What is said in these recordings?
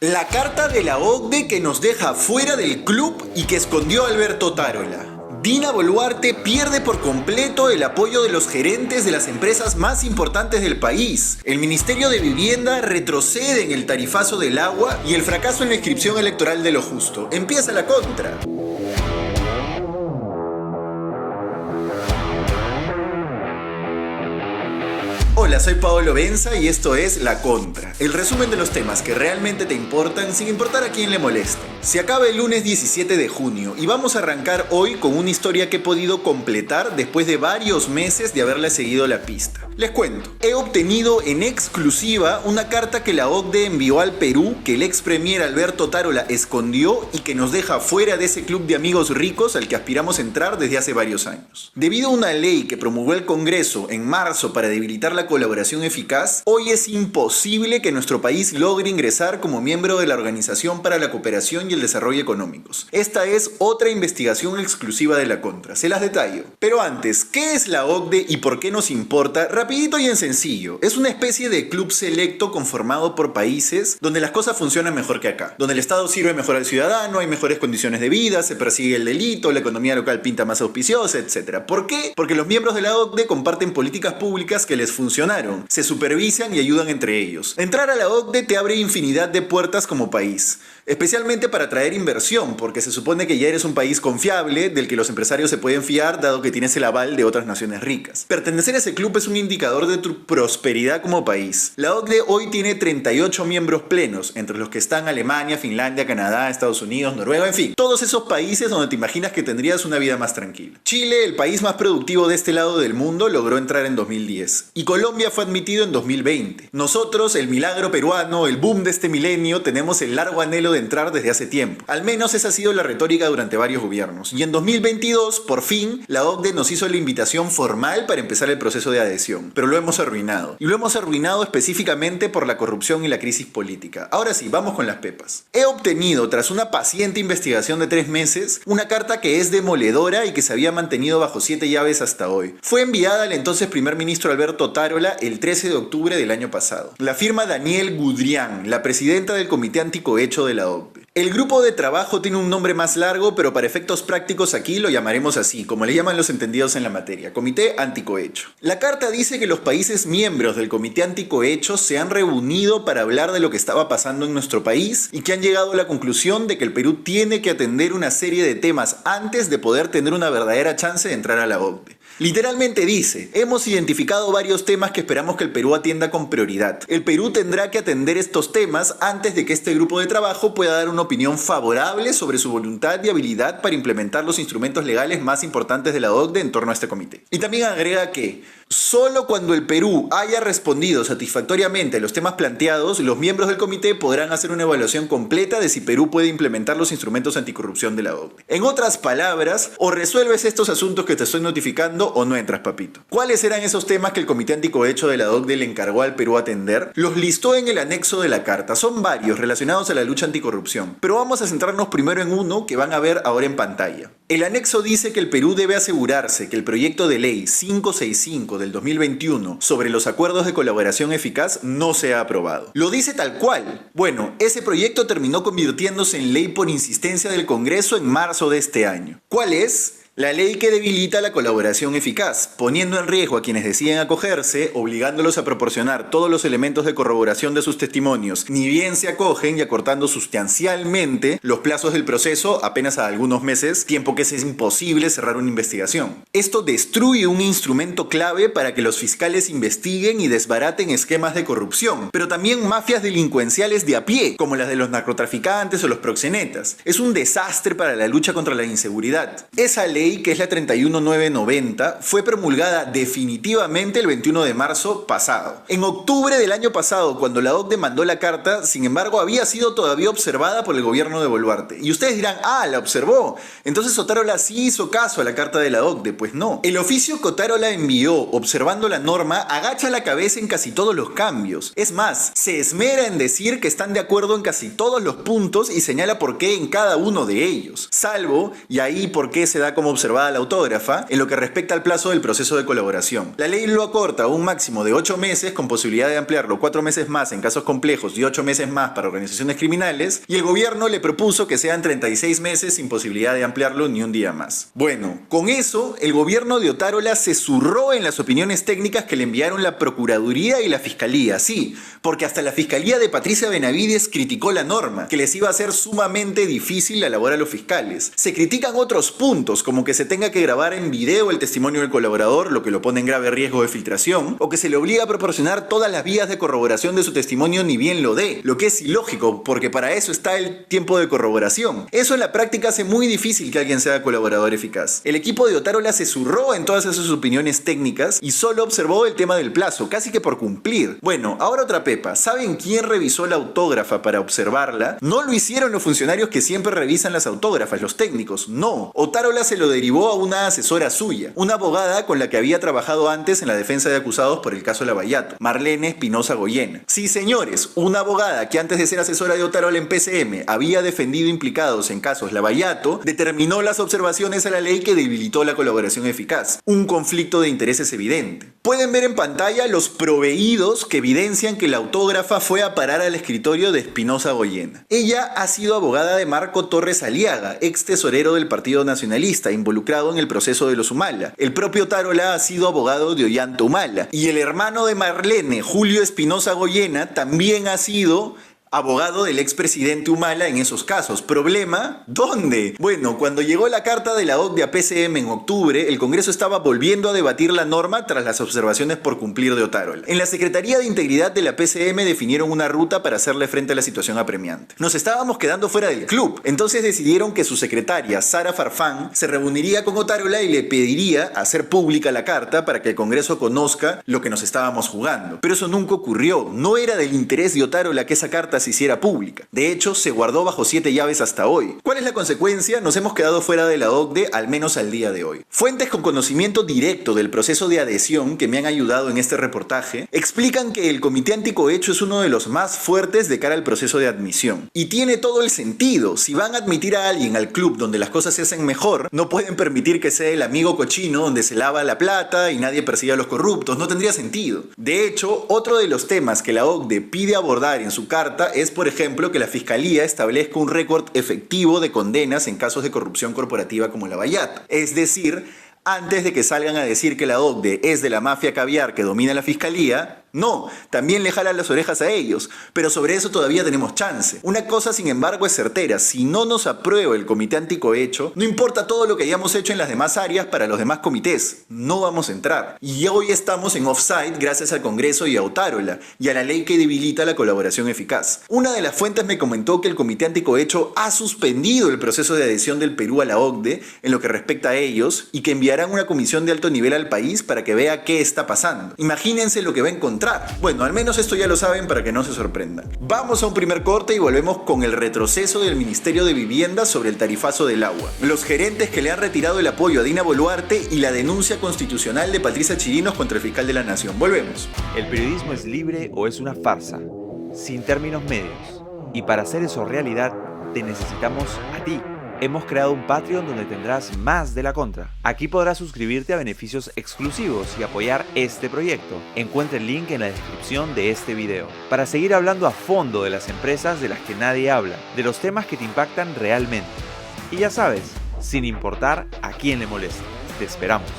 La carta de la OCDE que nos deja fuera del club y que escondió a Alberto Otárola. Dina Boluarte pierde por completo el apoyo de los gerentes de las empresas más importantes del país. El Ministerio de Vivienda retrocede en el tarifazo del agua y el fracaso en la inscripción electoral de Lo Justo. Empieza la contra. Hola, soy Paolo Benza y esto es La Contra, el resumen de los temas que realmente te importan sin importar a quién le moleste. Se acaba el lunes 17 de junio y vamos a arrancar hoy con una historia que he podido completar después de varios meses de haberle seguido la pista. Les cuento, he obtenido en exclusiva una carta que la OCDE envió al Perú, que el ex premier Alberto Otárola escondió y que nos deja fuera de ese club de amigos ricos al que aspiramos a entrar desde hace varios años. Debido a una ley que promulgó el Congreso en marzo para debilitar la colaboración eficaz, hoy es imposible que nuestro país logre ingresar como miembro de la Organización para la Cooperación y el Desarrollo Económicos. Esta es otra investigación exclusiva de La Contra, se las detallo. Pero antes, ¿qué es la OCDE y por qué nos importa? Rapidito y en sencillo, es una especie de club selecto conformado por países donde las cosas funcionan mejor que acá, donde el Estado sirve mejor al ciudadano, hay mejores condiciones de vida, se persigue el delito, la economía local pinta más auspiciosa, etc. ¿Por qué? Porque los miembros de la OCDE comparten políticas públicas que les funcionaron, se supervisan y ayudan entre ellos. Entrar a la OCDE te abre infinidad de puertas como país, especialmente para atraer inversión, porque se supone que ya eres un país confiable, del que los empresarios se pueden fiar, dado que tienes el aval de otras naciones ricas. Pertenecer a ese club es un indicador de tu prosperidad como país. La OCDE hoy tiene 38 miembros plenos, entre los que están Alemania, Finlandia, Canadá, Estados Unidos, Noruega, en fin, todos esos países donde te imaginas que tendrías una vida más tranquila. Chile, el país más productivo de este lado del mundo, logró entrar en 2010, y Colombia fue admitido en 2020. Nosotros, el milagro peruano, el boom de este milenio, tenemos el largo anhelo de entrar desde hace tiempo. Al menos esa ha sido la retórica durante varios gobiernos. Y en 2022, por fin, la OCDE nos hizo la invitación formal para empezar el proceso de adhesión. Pero lo hemos arruinado. Y lo hemos arruinado específicamente por la corrupción y la crisis política. Ahora sí, vamos con las pepas. He obtenido, tras una paciente investigación de 3 meses, una carta que es demoledora y que se había mantenido bajo 7 llaves hasta hoy. Fue enviada al entonces primer ministro Alberto Otárola el 13 de octubre del año pasado. La firma Danielle Gudrian, la presidenta del Comité Anticohecho de la OCDE. El grupo de trabajo tiene un nombre más largo, pero para efectos prácticos aquí lo llamaremos así, como le llaman los entendidos en la materia, Comité Anticohecho. La carta dice que los países miembros del Comité Anticohecho se han reunido para hablar de lo que estaba pasando en nuestro país y que han llegado a la conclusión de que el Perú tiene que atender una serie de temas antes de poder tener una verdadera chance de entrar a la OCDE. Literalmente dice, hemos identificado varios temas que esperamos que el Perú atienda con prioridad. El Perú tendrá que atender estos temas antes de que este grupo de trabajo pueda dar una opinión favorable sobre su voluntad y habilidad para implementar los instrumentos legales más importantes de la OCDE en torno a este comité. Y también agrega que solo cuando el Perú haya respondido satisfactoriamente a los temas planteados, los miembros del comité podrán hacer una evaluación completa de si Perú puede implementar los instrumentos anticorrupción de la OCDE. En otras palabras, o resuelves estos asuntos que te estoy notificando o no entras, papito. ¿Cuáles eran esos temas que el Comité Anticohecho de la OCDE le encargó al Perú atender? Los listó en el anexo de la carta. Son varios relacionados a la lucha anticorrupción, pero vamos a centrarnos primero en uno que van a ver ahora en pantalla. El anexo dice que el Perú debe asegurarse que el proyecto de ley 565 del 2021 sobre los acuerdos de colaboración eficaz no sea aprobado. Lo dice tal cual. Bueno, ese proyecto terminó convirtiéndose en ley por insistencia del Congreso en marzo de este año. ¿Cuál es? La ley que debilita la colaboración eficaz, poniendo en riesgo a quienes deciden acogerse, obligándolos a proporcionar todos los elementos de corroboración de sus testimonios, ni bien se acogen y acortando sustancialmente los plazos del proceso apenas a algunos meses, tiempo que es imposible cerrar una investigación. Esto destruye un instrumento clave para que los fiscales investiguen y desbaraten esquemas de corrupción, pero también mafias delincuenciales de a pie, como las de los narcotraficantes o los proxenetas. Es un desastre para la lucha contra la inseguridad. Esa ley, que es la 31990, fue promulgada definitivamente el 21 de marzo pasado. En octubre del año pasado, cuando la OCDE mandó la carta, sin embargo, había sido todavía observada por el gobierno de Boluarte. Y ustedes dirán, la observó. Entonces Otárola sí hizo caso a la carta de la OCDE. Pues no. El oficio que Otárola envió, observando la norma, agacha la cabeza en casi todos los cambios. Es más, se esmera en decir que están de acuerdo en casi todos los puntos y señala por qué en cada uno de ellos. Salvo, y ahí por qué se da como como observada la autógrafa en lo que respecta al plazo del proceso de colaboración. La ley lo acorta a un máximo de 8 meses con posibilidad de ampliarlo 4 meses más en casos complejos y 8 meses más para organizaciones criminales, y el gobierno le propuso que sean 36 meses sin posibilidad de ampliarlo ni un día más. Bueno, con eso el gobierno de Otárola se zurró en las opiniones técnicas que le enviaron la Procuraduría y la Fiscalía, sí, porque hasta la Fiscalía de Patricia Benavides criticó la norma, que les iba a ser sumamente difícil la labor a los fiscales. Se critican otros puntos, como que se tenga que grabar en video el testimonio del colaborador, lo que lo pone en grave riesgo de filtración, o que se le obliga a proporcionar todas las vías de corroboración de su testimonio ni bien lo dé, lo que es ilógico, porque para eso está el tiempo de corroboración. Eso en la práctica hace muy difícil que alguien sea colaborador eficaz. El equipo de Otárola se zurró en todas esas opiniones técnicas y solo observó el tema del plazo, casi que por cumplir. Bueno, ahora otra pepa. ¿Saben quién revisó la autógrafa para observarla? No lo hicieron los funcionarios que siempre revisan las autógrafas, los técnicos, no. Otárola se lo derivó a una asesora suya, una abogada con la que había trabajado antes en la defensa de acusados por el caso Lavallato, Marlene Espinosa Goyena. Sí, señores, una abogada que antes de ser asesora de Otárola en PCM había defendido implicados en casos Lavallato, determinó las observaciones a la ley que debilitó la colaboración eficaz. Un conflicto de intereses evidente. Pueden ver en pantalla los proveídos que evidencian que la autógrafa fue a parar al escritorio de Espinosa Goyena. Ella ha sido abogada de Marco Torres Aliaga, ex tesorero del Partido Nacionalista, involucrado en el proceso de los Humala. El propio Otárola ha sido abogado de Ollanta Humala. Y el hermano de Marlene, Julio Espinosa Goyena, también ha sido abogado del expresidente Humala en esos casos. ¿Problema? ¿Dónde? Bueno, cuando llegó la carta de la OCDE a PCM en octubre, el Congreso estaba volviendo a debatir la norma tras las observaciones por cumplir de Otárola. En la Secretaría de Integridad de la PCM definieron una ruta para hacerle frente a la situación apremiante. Nos estábamos quedando fuera del club, entonces decidieron que su secretaria, Sara Farfán, se reuniría con Otárola y le pediría hacer pública la carta para que el Congreso conozca lo que nos estábamos jugando. Pero eso nunca ocurrió. No era del interés de Otárola que esa carta se hiciera pública. De hecho, se guardó bajo 7 llaves hasta hoy. ¿Cuál es la consecuencia? Nos hemos quedado fuera de la OCDE, al menos al día de hoy. Fuentes con conocimiento directo del proceso de adhesión que me han ayudado en este reportaje explican que el Comité Anticohecho es uno de los más fuertes de cara al proceso de admisión. Y tiene todo el sentido. Si van a admitir a alguien al club donde las cosas se hacen mejor, no pueden permitir que sea el amigo cochino donde se lava la plata y nadie persigue a los corruptos. No tendría sentido. De hecho, otro de los temas que la OCDE pide abordar en su carta es, por ejemplo, que la Fiscalía establezca un récord efectivo de condenas en casos de corrupción corporativa como Lavallato. Es decir, antes de que salgan a decir que la OCDE es de la mafia caviar que domina la Fiscalía, no, también le jalan las orejas a ellos, pero sobre eso todavía tenemos chance. Una cosa, sin embargo, es certera: si no nos aprueba el Comité Anticohecho, no importa todo lo que hayamos hecho en las demás áreas para los demás comités, no vamos a entrar. Y hoy estamos en offside gracias al Congreso y a Otárola, y a la ley que debilita la colaboración eficaz. Una de las fuentes me comentó que el Comité Anticohecho ha suspendido el proceso de adhesión del Perú a la OCDE en lo que respecta a ellos, y que enviarán una comisión de alto nivel al país para que vea qué está pasando. Imagínense lo que va a encontrar. Bueno, al menos esto ya lo saben para que no se sorprendan. Vamos a un primer corte y volvemos con el retroceso del Ministerio de Vivienda sobre el tarifazo del agua, los gerentes que le han retirado el apoyo a Dina Boluarte y la denuncia constitucional de Patricia Chirinos contra el fiscal de la Nación. Volvemos. ¿El periodismo es libre o es una farsa? Sin términos medios. Y para hacer eso realidad, te necesitamos a ti. Hemos creado un Patreon donde tendrás más de La Contra. Aquí podrás suscribirte a beneficios exclusivos y apoyar este proyecto. Encuentra el link en la descripción de este video. Para seguir hablando a fondo de las empresas de las que nadie habla, de los temas que te impactan realmente. Y ya sabes, sin importar a quién le moleste. Te esperamos.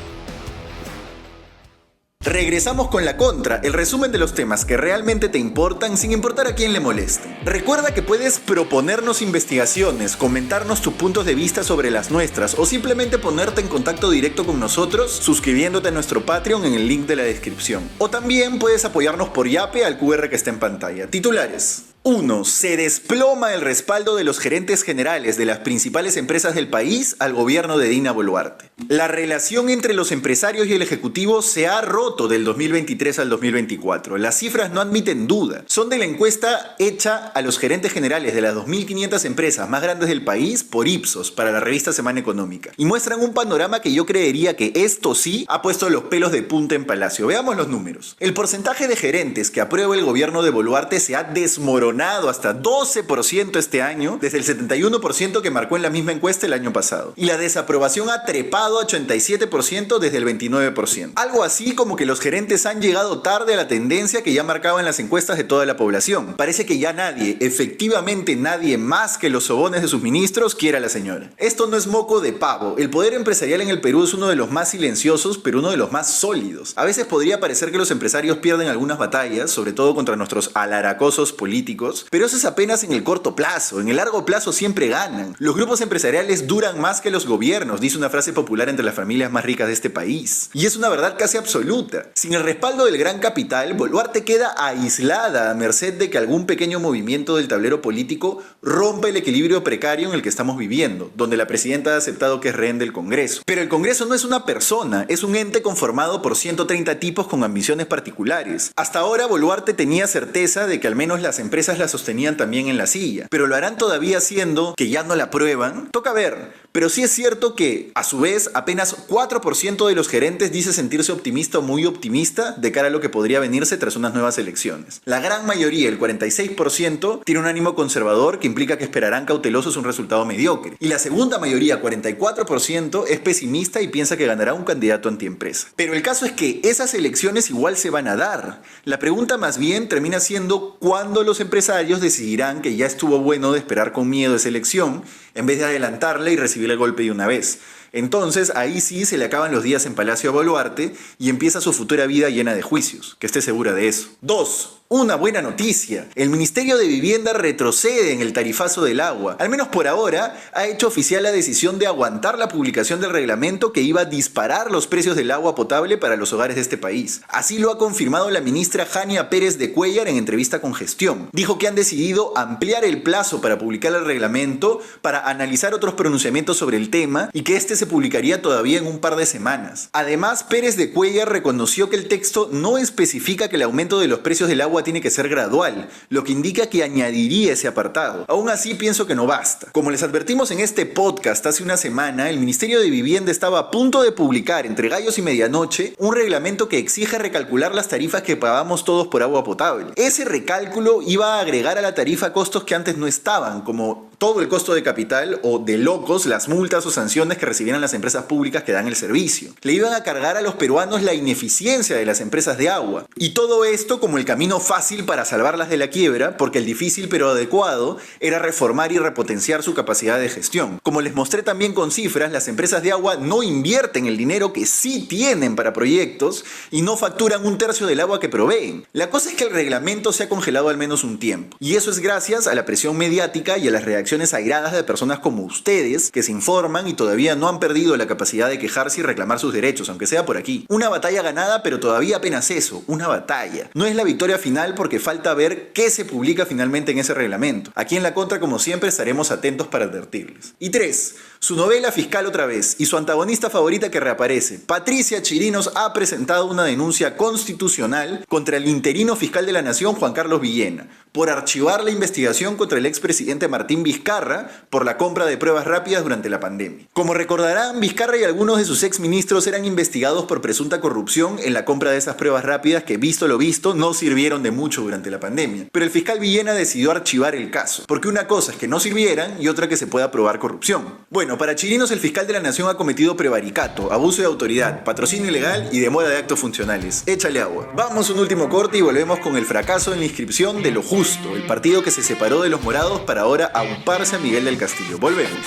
Regresamos con La Contra, el resumen de los temas que realmente te importan sin importar a quién le moleste. Recuerda que puedes proponernos investigaciones, comentarnos tus puntos de vista sobre las nuestras o simplemente ponerte en contacto directo con nosotros suscribiéndote a nuestro Patreon en el link de la descripción. O también puedes apoyarnos por Yape al QR que está en pantalla. Titulares. 1. Se desploma el respaldo de los gerentes generales de las principales empresas del país al gobierno de Dina Boluarte. La relación entre los empresarios y el ejecutivo se ha roto del 2023 al 2024. Las cifras no admiten duda. Son de la encuesta hecha a los gerentes generales de las 2.500 empresas más grandes del país por Ipsos para la revista Semana Económica. Y muestran un panorama que yo creería que esto sí ha puesto los pelos de punta en Palacio. Veamos los números. El porcentaje de gerentes que aprueba el gobierno de Boluarte se ha desmoronado escalonado hasta 12% este año, desde el 71% que marcó en la misma encuesta el año pasado. Y la desaprobación ha trepado a 87% desde el 29%. Algo así como que los gerentes han llegado tarde a la tendencia que ya marcaban las encuestas de toda la población. Parece que ya nadie, efectivamente nadie más que los sobones de sus ministros quiere a la señora. Esto no es moco de pavo. El poder empresarial en el Perú es uno de los más silenciosos, pero uno de los más sólidos. A veces podría parecer que los empresarios pierden algunas batallas, sobre todo contra nuestros alaracosos políticos, pero eso es apenas en el corto plazo. En el largo plazo siempre ganan. Los grupos empresariales duran más que los gobiernos, dice una frase popular entre las familias más ricas de este país. Y es una verdad casi absoluta. Sin el respaldo del gran capital, Boluarte queda aislada a merced de que algún pequeño movimiento del tablero político rompa el equilibrio precario en el que estamos viviendo, donde la presidenta ha aceptado que es rehén del Congreso. Pero el Congreso no es una persona, es un ente conformado por 130 tipos con ambiciones particulares. Hasta ahora Boluarte tenía certeza de que al menos las empresas la sostenían también en la silla, pero lo harán todavía siendo que ya no la aprueban. Toca ver, pero sí es cierto que, a su vez, apenas 4% de los gerentes dice sentirse optimista o muy optimista de cara a lo que podría venirse tras unas nuevas elecciones. La gran mayoría, el 46%, tiene un ánimo conservador que implica que esperarán cautelosos un resultado mediocre. Y la segunda mayoría, 44%, es pesimista y piensa que ganará un candidato antiempresa. Pero el caso es que esas elecciones igual se van a dar. La pregunta más bien termina siendo cuándo los empresarios decidirán que ya estuvo bueno de esperar con miedo esa elección en vez de adelantarla y recibir el golpe de una vez. Entonces, ahí sí se le acaban los días en Palacio a Boluarte y empieza su futura vida llena de juicios, que esté segura de eso. 2. Una buena noticia. El Ministerio de Vivienda retrocede en el tarifazo del agua. Al menos por ahora, ha hecho oficial la decisión de aguantar la publicación del reglamento que iba a disparar los precios del agua potable para los hogares de este país. Así lo ha confirmado la ministra Jania Pérez de Cuéllar en entrevista con Gestión. Dijo que han decidido ampliar el plazo para publicar el reglamento para analizar otros pronunciamientos sobre el tema y que este se publicaría todavía en un par de semanas. Además, Pérez de Cuéllar reconoció que el texto no especifica que el aumento de los precios del agua tiene que ser gradual, lo que indica que añadiría ese apartado. Aún así, pienso que no basta. Como les advertimos en este podcast hace una semana, el Ministerio de Vivienda estaba a punto de publicar entre gallos y medianoche un reglamento que exige recalcular las tarifas que pagamos todos por agua potable. Ese recálculo iba a agregar a la tarifa costos que antes no estaban, como todo el costo de capital o de locos las multas o sanciones que recibieran las empresas públicas que dan el servicio. Le iban a cargar a los peruanos la ineficiencia de las empresas de agua. Y todo esto como el camino fácil para salvarlas de la quiebra, porque el difícil pero adecuado era reformar y repotenciar su capacidad de gestión. Como les mostré también con cifras, las empresas de agua no invierten el dinero que sí tienen para proyectos y no facturan un tercio del agua que proveen. La cosa es que el reglamento se ha congelado al menos un tiempo. Y eso es gracias a la presión mediática y a las reacciones airadas de personas como ustedes que se informan y todavía no han perdido la capacidad de quejarse y reclamar sus derechos, aunque sea por aquí. Una batalla ganada, pero todavía apenas eso, una batalla. No es la victoria final porque falta ver qué se publica finalmente en ese reglamento. Aquí en La Contra, como siempre, estaremos atentos para advertirles. Y 3. Su novela Fiscal otra vez y su antagonista favorita que reaparece. Patricia Chirinos ha presentado una denuncia constitucional contra el interino fiscal de la Nación, Juan Carlos Villena, por archivar la investigación contra el expresidente Martín Vizcarra por la compra de pruebas rápidas durante la pandemia. Como recordarán, Vizcarra y algunos de sus exministros eran investigados por presunta corrupción en la compra de esas pruebas rápidas que, visto lo visto, no sirvieron de mucho durante la pandemia. Pero el fiscal Villena decidió archivar el caso, porque una cosa es que no sirvieran y otra que se pueda probar corrupción. Bueno, para Chirinos, el fiscal de la Nación ha cometido prevaricato, abuso de autoridad, patrocinio ilegal y demora de actos funcionales. Échale agua. Vamos a un último corte y volvemos con el fracaso en la inscripción de Lo Justo, el partido que se separó de los morados para ahora auparse a Miguel del Castillo. Volvemos.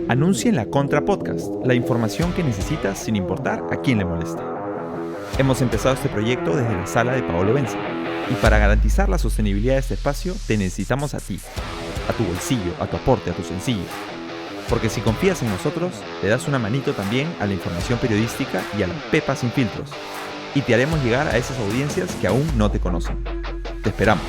Anuncia en La Contra Podcast, la información que necesitas sin importar a quién le moleste. Hemos empezado este proyecto desde la sala de Paolo Benza y para garantizar la sostenibilidad de este espacio te necesitamos a ti, a tu bolsillo, a tu aporte, a tu sencillo. Porque si confías en nosotros, le das una manito también a la información periodística y a la pepa sin filtros. Y te haremos llegar a esas audiencias que aún no te conocen. Te esperamos.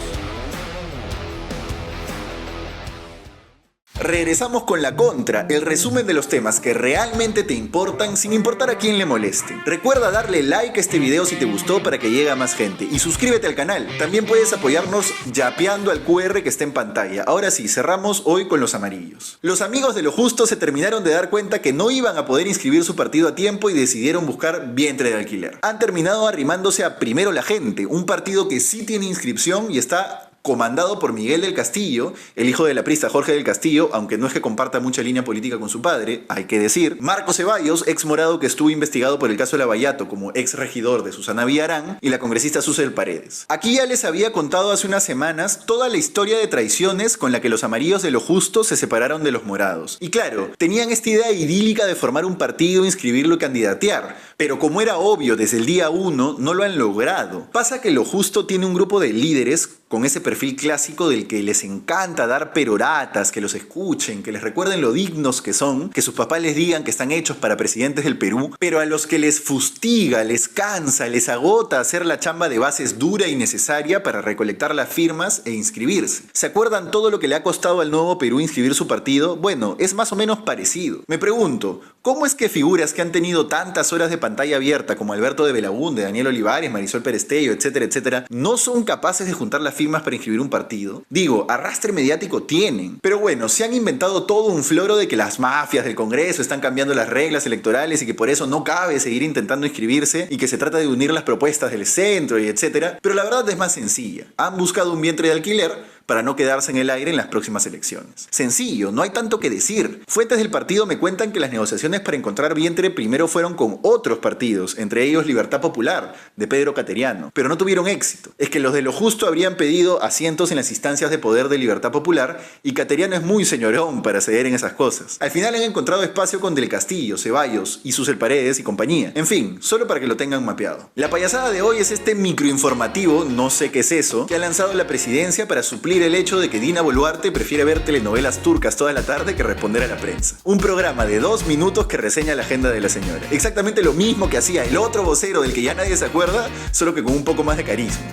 Regresamos con La Contra, el resumen de los temas que realmente te importan sin importar a quién le moleste. Recuerda darle like a este video si te gustó para que llegue a más gente y suscríbete al canal. También puedes apoyarnos yapeando al QR que está en pantalla. Ahora sí, cerramos hoy con los amarillos. Los amigos de Lo Justo se terminaron de dar cuenta que no iban a poder inscribir su partido a tiempo y decidieron buscar vientre de alquiler. Han terminado arrimándose a Primero la Gente, un partido que sí tiene inscripción y está comandado por Miguel del Castillo, el hijo del aprista Jorge del Castillo, aunque no es que comparta mucha línea política con su padre, hay que decir, Marco Ceballos, ex morado que estuvo investigado por el caso de Lavallato como ex regidor de Susana Villarán, y la congresista Susel Paredes. Aquí ya les había contado hace unas semanas toda la historia de traiciones con la que los amarillos de lo justo se separaron de los morados. Y claro, tenían esta idea idílica de formar un partido, inscribirlo y candidatear, pero como era obvio desde el día 1, no lo han logrado. Pasa que lo justo tiene un grupo de líderes con ese perfil clásico del que les encanta dar peroratas, que los escuchen, que les recuerden lo dignos que son, que sus papás les digan que están hechos para presidentes del Perú, pero a los que les fustiga, les cansa, les agota hacer la chamba de bases dura y necesaria para recolectar las firmas e inscribirse. ¿Se acuerdan todo lo que le ha costado al Nuevo Perú inscribir su partido? Bueno, es más o menos parecido. Me pregunto, ¿cómo es que figuras que han tenido tantas horas de pantalla abierta como Alberto de Belaúnde, Daniel Olivares, Marisol Perestello, etcétera, etcétera, no son capaces de juntar las firmas para inscribir un partido? Digo, arrastre mediático tienen. Pero bueno, se han inventado todo un floro de que las mafias del Congreso están cambiando las reglas electorales y que por eso no cabe seguir intentando inscribirse y que se trata de unir las propuestas del centro y etcétera. Pero la verdad es más sencilla. Han buscado un vientre de alquiler para no quedarse en el aire en las próximas elecciones. Sencillo, no hay tanto que decir. Fuentes del partido me cuentan que las negociaciones para encontrar vientre primero fueron con otros partidos, entre ellos Libertad Popular, de Pedro Cateriano, pero no tuvieron éxito. Es que los de lo justo habrían pedido asientos en las instancias de poder de Libertad Popular y Cateriano es muy señorón para ceder en esas cosas. Al final han encontrado espacio con Del Castillo, Ceballos y Susel Paredes y compañía. En fin, solo para que lo tengan mapeado. La payasada de hoy es este microinformativo, no sé qué es eso, que ha lanzado la presidencia para suplir el hecho de que Dina Boluarte prefiere ver telenovelas turcas toda la tarde que responder a la prensa. Un programa de 2 minutos que reseña la agenda de la señora. Exactamente lo mismo que hacía el otro vocero del que ya nadie se acuerda, solo que con un poco más de carisma.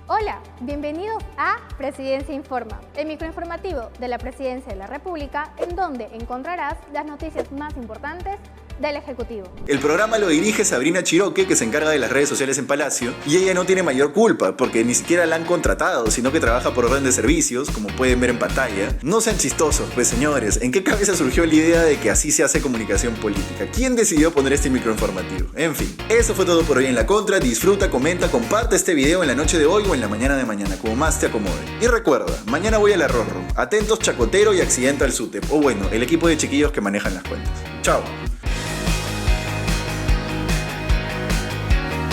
Hola, bienvenidos a Presidencia Informa, el microinformativo de la Presidencia de la República, en donde encontrarás las noticias más importantes del Ejecutivo. El programa lo dirige Sabrina Chiroque, que se encarga de las redes sociales en Palacio, y ella no tiene mayor culpa, porque ni siquiera la han contratado, sino que trabaja por orden de servicios, como pueden ver en pantalla. No sean chistosos, pues señores, ¿en qué cabeza surgió la idea de que así se hace comunicación política? ¿Quién decidió poner este microinformativo? En fin, eso fue todo por hoy en La Contra. Disfruta, comenta, comparte este video en la noche de hoy o en la mañana de mañana, como más te acomode. Y recuerda, mañana voy al Rorro. Atentos Chacotero y Accidenta al SUTEP, o bueno, el equipo de chiquillos que manejan las cuentas. Chao.